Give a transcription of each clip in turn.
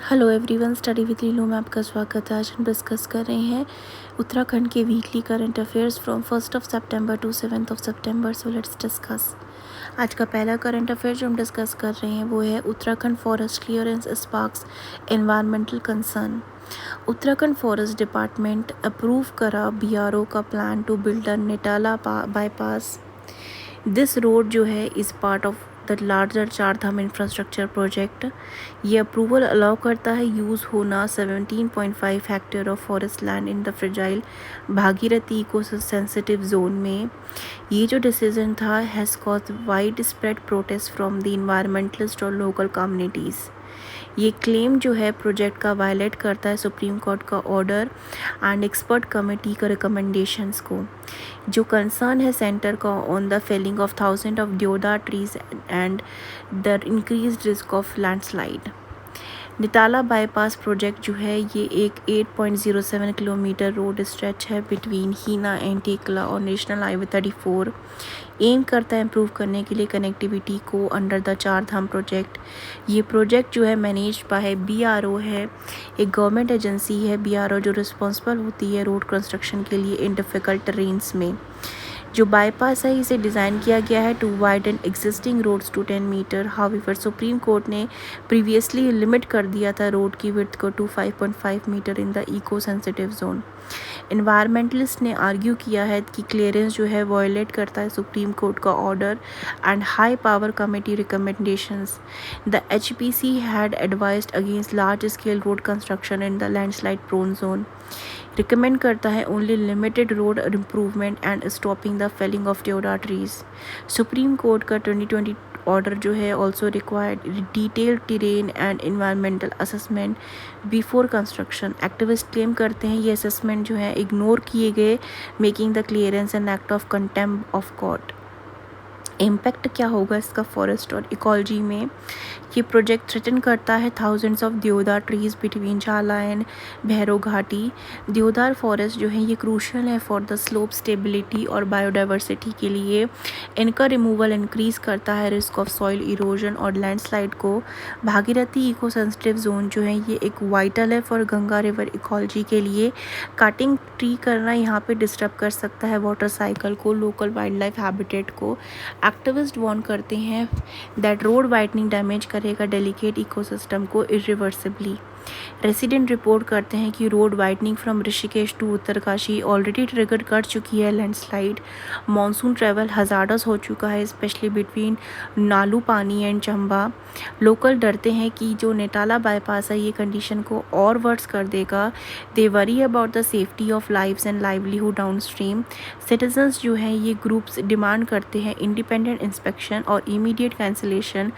Hello everyone, study with लीलू में आपका स्वागत है। आज हम डिस्कस कर रहे हैं उत्तराखंड के वीकली करंट अफेयर्स फ्रॉम 1 सितंबर टू 7 सितंबर। So let's discuss. आज का पहला करंट अफेयर जो हम डिस्कस कर रहे हैं वो है Uttarakhand forest clearance sparks environmental concern. Uttarakhand forest department approve करा बीआरओ का plan to build a Netala bypass. This road जो है is part of the larger Char Dham infrastructure project. ये अप्रूवल अलाउ करता है यूज़ होना 17.5 hectare of forest land in the fragile Bhagirathi eco sensitive zone में। ये जो डिसीजन था has cause widespread protest from the environmentalist और लोकल कम्युनिटीज़। ये क्लेम जो है प्रोजेक्ट का वायलेट करता है सुप्रीम कोर्ट का ऑर्डर एंड एक्सपर्ट कमेटी का रिकमेंडेशंस को। जो कंसर्न है सेंटर का on the felling of thousand of देवदार trees and the increase risk of landslide. Netala bypass project जो है ये एक 8.07 किलोमीटर रोड स्ट्रेच है बिटवीन हीना एंड टेकला और नेशनल हाईवे 34। एम करता है इम्प्रूव करने के लिए कनेक्टिविटी को अंडर द चार धाम प्रोजेक्ट। ये प्रोजेक्ट जो है मैनेज्ड बाय बीआरओ है, एक गवर्नमेंट एजेंसी है बीआरओ जो रिस्पॉन्सिबल होती है रोड कंस्ट्रक्शन के लिए इन डिफ़िकल्ट टेरेन्स में। जो बाईपास है इसे डिज़ाइन किया गया है to widen existing roads to 10 metre. However supreme court ने प्रीवियसली लिमिट कर दिया था रोड की विड्थ को to 5.5 metre in the eco sensitive zone. Environmentalist ने आर्ग्यू किया है कि क्लियरेंस जो है वायलेट करता है सुप्रीम कोर्ट का order and high power committee recommendations. The HPC had advised against large scale road construction in the landslide prone zone. Recommend करता है only limited road improvement and stopping the felling of देवदार trees. Supreme court का 2020 order जो है also required detailed terrain and environmental assessment before construction. Activist claim करते हैं ये assessment जो है इग्नोर किए गए, making the clearance an act of contempt of court. Impact क्या होगा इसका फॉरेस्ट और इकोलॉजी में? ये प्रोजेक्ट थ्रेटन करता है थाउजेंड्स ऑफ देवदार ट्रीज बिटवीन झाला एंड भैरव घाटी। देवदार फॉरेस्ट जो है ये क्रूशियल है फॉर द स्लोप स्टेबिलिटी और बायोडाइवर्सिटी के लिए। इनका रिमूवल इंक्रीज करता है रिस्क ऑफ सॉइल इरोजन और लैंडस्लाइड को। भागीरथी इको सेंसिटिव जोन जो है ये एक वाइटल है फॉर गंगा रिवर इकोलॉजी के लिए। कटिंग ट्री करना यहाँ पे डिस्टर्ब कर सकता है वाटर साइकिल को, लोकल वाइल्ड लाइफ हैबिटेट को। एक्टिविस्ट वार्न करते हैं दैट रोड वाइडनिंग डैमेज करेगा डेलिकेट इकोसिस्टम को इरिवर्सिबली। रेसिडेंट रिपोर्ट करते हैं कि road widening from Rishikesh to Uttarkashi already trigger कर चुकी है लैंडस्लाइड। मॉनसून ट्रैवल हजार्डस हो चुका है स्पेशली बिटवीन नालू पानी एंड चंबा। लोकल डरते हैं कि जो नेटाला बाईपास है ये कंडीशन को और वर्स कर देगा। They worry about the safety of lives and livelihood downstream. Citizens जो हैं ये ग्रुप्स डिमांड करते हैं इंडिपेंडेंट इंस्पेक्शन और immediate cancellation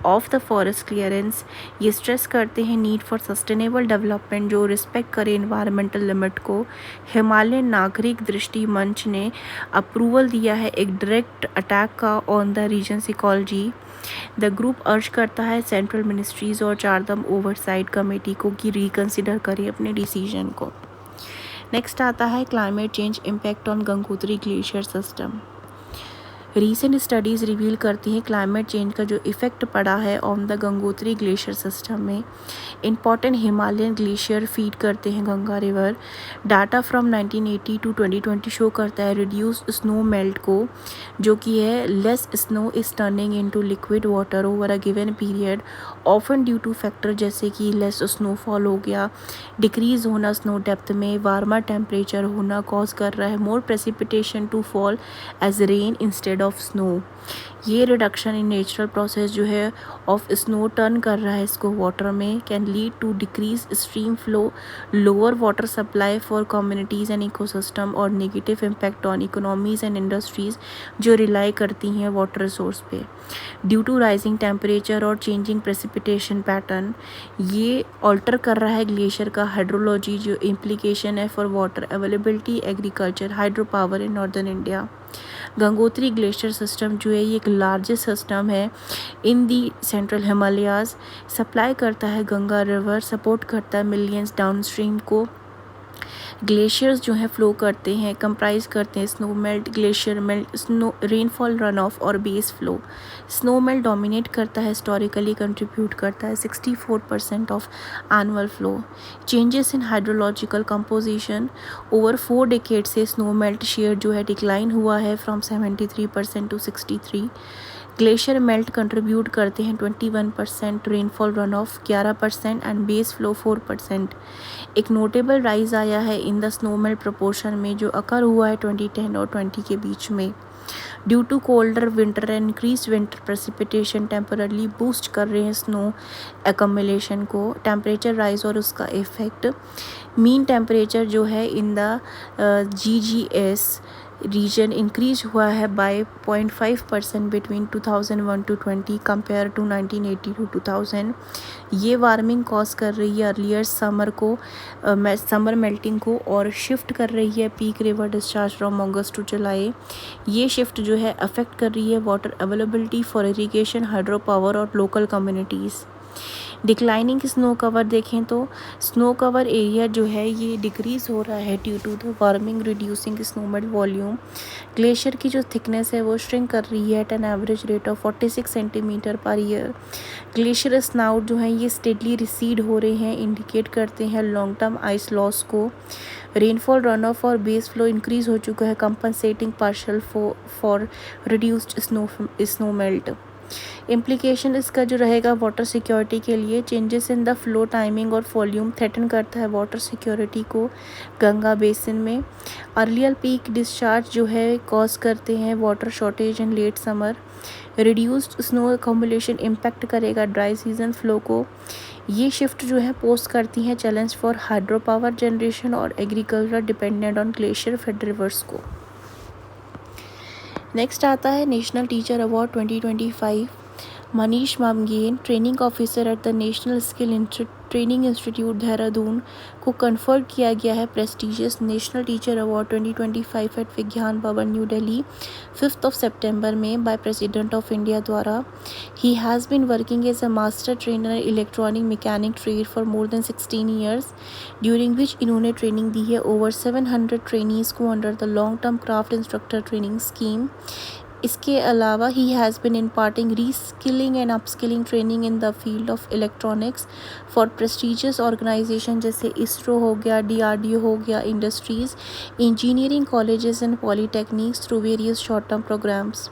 of the forest clearance. ये स्ट्रेस करते हैं नीड फॉर सस्टेनेबल डेवलपमेंट जो रिस्पेक्ट करे इन्वायरमेंटल लिमिट को। हिमालयन नागरिक दृष्टि मंच ने अप्रूवल दिया है एक डायरेक्ट अटैक का on the region's ecology. The group urge करता है सेंट्रल मिनिस्ट्रीज और चारधाम ओवरसाइट कमेटी को कि रिकंसिडर करें अपने डिसीजन को। नेक्स्ट आता है climate change impact on Gangotri glacier system. Recent studies reveal करती हैं क्लाइमेट चेंज का जो इफ़ेक्ट पड़ा है on the Gangotri glacier system में। इंपॉर्टेंट हिमालयन ग्लेशियर फीड करते हैं Ganga river. Data from 1980 to 2020 show करता है रिड्यूस स्नो मेल्ट को, जो कि है less snow is turning into liquid water over a given period often due to factor जैसे कि लेस स्नोफॉल हो गया, डिक्रीज होना स्नो डेप्थ में, वार्मर टेम्परेचर होना कॉज कर रहा है more precipitation to fall as rain instead of snow. ये रिडक्शन इन नेचुरल प्रोसेस जो है ऑफ स्नो टर्न कर रहा है इसको वाटर में, can lead to decrease stream flow, lower water supply for communities and ecosystem और negative impact on economies and industries जो रिलाई करती हैं वाटर रिसोर्स पे। ड्यू टू राइजिंग टेम्परेचर और चेंजिंग प्रेसिपिटेशन पैटर्न ये ऑल्टर कर रहा है ग्लेशियर का हाइड्रोलॉजी जो इम्प्लीकेशन है for water availability, agriculture, hydro power in northern India. Gangotri glacier system जो है ये एक लार्जेस्ट सिस्टम है इन दी सेंट्रल हिमालयाज। सप्लाई करता है गंगा रिवर, सपोर्ट करता है मिलियंस डाउन स्ट्रीम को। ग्लेशियर्स जो हैं फ्लो करते हैं, कंप्राइज करते हैं snow melt, glacier melt, snow rainfall run of और base flow. Snow melt dominate करता है, हिस्टोरिकली कंट्रीब्यूट करता है 64% of annual flow. Changes in hydrological composition, over 4 decade से स्नो मेल्ट शेयर जो है डिक्लाइन हुआ है from 73% to 63। Glacier melt contribute करते हैं 21%, rainfall run of 11% and base flow 4%। एक नोटेबल राइज आया है in the snow melt proportion में जो अकर हुआ है 2010 और 20 के बीच में। Due to colder winter and increase winter precipitation temporarily boost कर रहे हैं स्नो एकम्युलेशन को, टेम्परेचर राइज और उसका इफेक्ट। मीन टेम्परेचर जो है in the GGS region increase हुआ है by 0.5% between 2001 to 20 compare to 1980 to 2000। ये वार्मिंग कॉज कर रही है अर्लियर समर को, समर मेल्टिंग को, और शिफ्ट कर रही है peak river discharge from August to July. ये शिफ्ट जो है अफेक्ट कर रही है water availability for irrigation, hydro power और local communities. Declining snow cover देखें तो स्नो कवर एरिया जो है ये डिक्रीज़ हो रहा है due to the warming reducing snowmelt volume. Glacier की जो थिकनेस है वो श्रिंक कर रही है at an average rate of 46 centimetre per year. Glacier snout जो है ये स्टेडली रिसीड हो रहे हैं, इंडिकेट करते हैं लॉन्ग टर्म आइस लॉस को। रेनफॉल रन ऑफ और बेस फ्लो इंक्रीज हो चुका है, compensating partial for reduced snow melt. Implication इसका जो रहेगा वाटर सिक्योरिटी के लिए, changes in the flow timing और वॉल्यूम थ्रेटन करता है वाटर सिक्योरिटी को गंगा बेसिन में। अर्लियर पीक डिस्चार्ज जो है कॉज करते हैं water shortage in late summer. Reduced snow accumulation impact करेगा ड्राई सीजन फ्लो को। ये शिफ्ट जो है पोस्ट करती हैं challenge for hydro power generation और agriculture dependent on glacier fed rivers को। नेक्स्ट आता है national teacher award 2025। Manish Mamgain, training officer at the national skill training institute Dehradun, को कन्फर्ड किया गया है prestigious national teacher award 2025 at Vigyan Bhavan new Delhi 5 सितंबर में बाय प्रेसिडेंट ऑफ इंडिया द्वारा। He has been working as a master trainer electronic mechanic trade for more than 16 years, during which इन्होंने training दी है over 700 trainees को under the long term craft instructor training scheme. इसके अलावा he has been imparting reskilling and upskilling training in the field of electronics for prestigious organisation जैसे इसरो हो गया, DRDO हो गया, industries, engineering colleges and polytechnics through various short term programmes.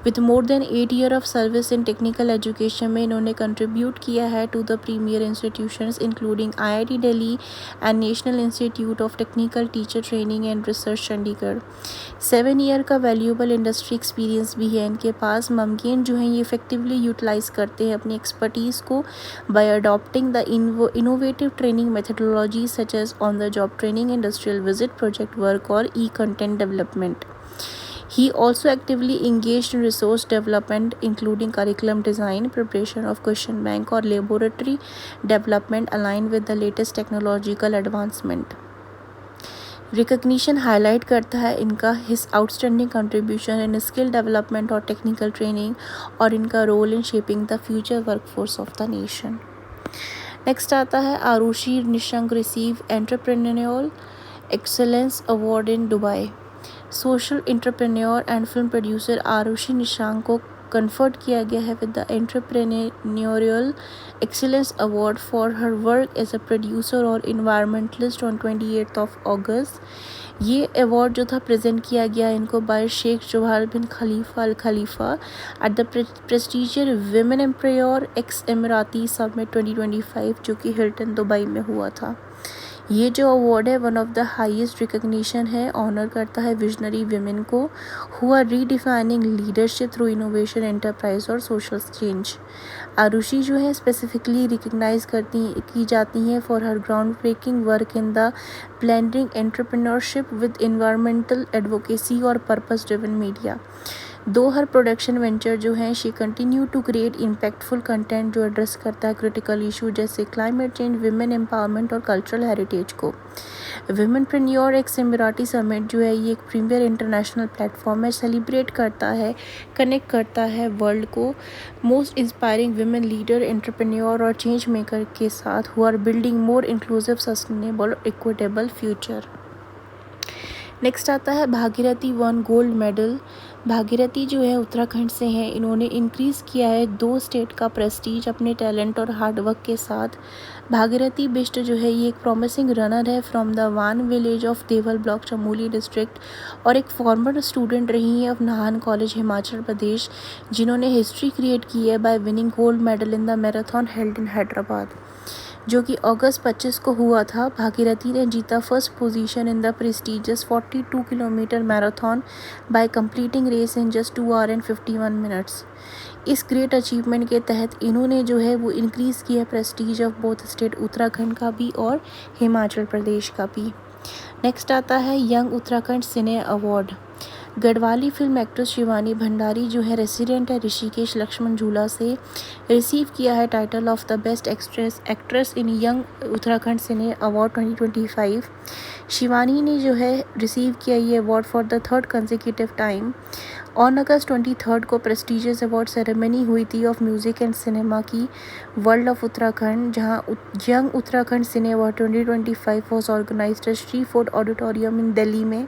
With more than 8 year of service in technical education में इन्होंने contribute किया है to the premier institutions including IIT Delhi and national institute of technical teacher training and research Chandigarh. 7 year का valuable industry experience भी है इनके पास। ममगेन जो है ये इफेक्टिवली यूटिलाइज करते हैं अपनी एक्सपर्टीज़ को by adopting the innovative training methodology such as on the job training, industrial visit, project work और content development. He also actively engaged in resource development including curriculum design, preparation of question bank और laboratory development aligned with the latest technological advancement. Recognition highlight करता है इनका his outstanding contribution in skill development और technical training और इनका role in shaping the future workforce of the nation. Next आता है Arushi Nishank receive Entrepreneurial Excellence Award in Dubai. Social entrepreneur and film producer Arushi Nishank को conferred किया गया है with the entrepreneurial excellence award for her work as a producer और environmentalist on 28 August. ये award जो था प्रेजेंट किया गया इनको by Sheikh Johar bin Khalifa Al Khalifa at the prestigious women empower X Emirati summit 2025 जो कि Hilton Dubai में हुआ था। ये जो अवार्ड है one of the highest recognition है, ऑनर करता है विजनरी विमेन को who are redefining leadership through innovation, enterprise और सोशल चेंज। आरुषि जो है स्पेसिफिकली रिकग्नाइज की जाती हैं for her ground breaking work in the blending entrepreneurship with environmental advocacy और purpose driven media. Though her production venture जो हैं she continue to create impactful content जो एड्रेस करता है क्रिटिकल इशू जैसे क्लाइमेट चेंज, विमेन एम्पावरमेंट और cultural heritage को। Womenpreneur X Emirati summit जो है ये एक प्रीमियर इंटरनेशनल प्लेटफॉर्म है, सेलिब्रेट करता है, कनेक्ट करता है वर्ल्ड को most inspiring women leader, entrepreneur और चेंज मेकर के साथ who are building more inclusive, sustainable और इक्विटेबल फ्यूचर। नेक्स्ट आता है Bhagirathi won gold medal. Bhagirathi जो है उत्तराखंड से हैं, इन्होंने इंक्रीज़ किया है 2 स्टेट का प्रेस्टीज अपने टैलेंट और हार्डवर्क के साथ। भागीरथी बिष्ट जो है ये एक प्रॉमिसिंग रनर है from the Wan village of Deval block Chamoli district और एक फॉर्मर स्टूडेंट रही हैं ऑफ नाहन कॉलेज हिमाचल प्रदेश, जिन्होंने हिस्ट्री क्रिएट की है by winning gold medal in the marathon held in Hyderabad, जो कि अगस्त 25 को हुआ था। भागीरथी ने जीता first position in the prestigious 42 kilometre marathon by completing race in just 2 hour and 51 minutes. इस ग्रेट अचीवमेंट के तहत इन्होंने जो है वो इंक्रीज़ किया prestige of both state, Uttarakhand का भी और हिमाचल प्रदेश का भी। नेक्स्ट आता है young Uttarakhand cine award. Garhwali film actress Shivani Bhandari जो है रेसिडेंट है ऋषिकेश लक्ष्मण झूला से, रिसीव किया है title of the best actress in young Uttarakhand cine award 2025। Shivani ने जो है रिसीव किया ये award for the third consecutive time. On August 23 को प्रेस्टिजियस अवार्ड सेरेमनी हुई थी ऑफ म्यूज़िक एंड सिनेमा की वर्ल्ड ऑफ उत्तराखंड, जहां young Uttarakhand cine award 2025 was organised at Shri fort auditorium in Delhi में।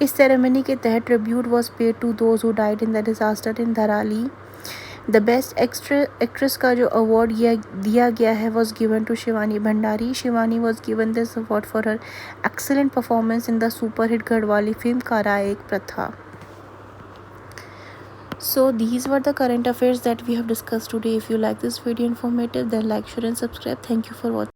इस सेरेमनी के तहत tribute was paid to those who died in the disaster in Dharali. The best actress का जो अवार्ड दिया गया है was given to Shivani Bhandari. Shivani was given this award for her excellent performance in the superhit Garhwali film Kara Ek प्रथा। So these were the current affairs that we have discussed today. If you like this video informative, then like, share and subscribe. Thank you for watching.